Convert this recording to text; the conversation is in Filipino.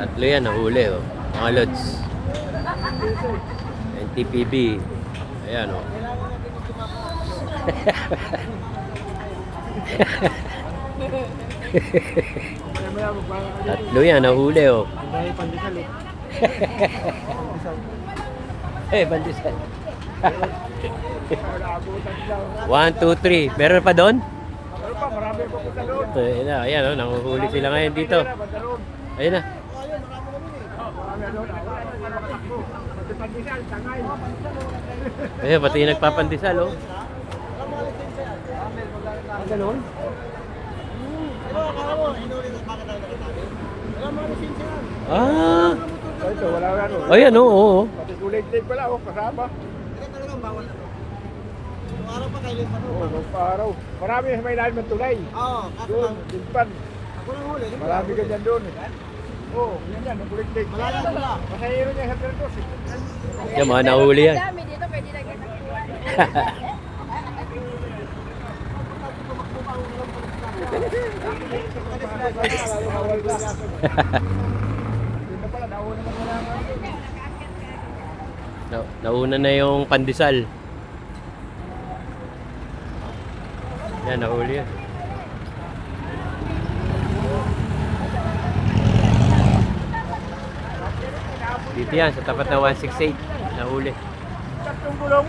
Tatlo yan, nahuli oh. Mga lods. NTPB. Ayan oh. Tatlo yan, nahuli oh. Eh, pandesal. 1, 2, 3. Meron pa doon? Meron pa, marami pa punta doon. Ayan oh, nanguhuli sila ngayon dito. Ayun na. Marami doon. Pati pandesal, tangay. Ayun, pati yung nagpapandesal oh. Ang ganun? Ah! Ito, wala na doon. Ayan oh, oo. Pati kulay tape pala, kasama. Araw pa kayo pa Oo, nung araw. Marami sa may lalim ng tulay. Oo, Doon, Dilpan. ako lang huli. Marami ka dyan doon. Oo, yan, ang kulay tape. Malayo sila. Masahiro niya sa Perdos. Yan, mga nahuli yan. Dami dito, pwede na kita Dito pala, nauna naman wala nga. Nauna na yung pandesal. Yan, nahuli yan. Dito yan, sa tapat na 168. Nahuli. Tatlong gulong.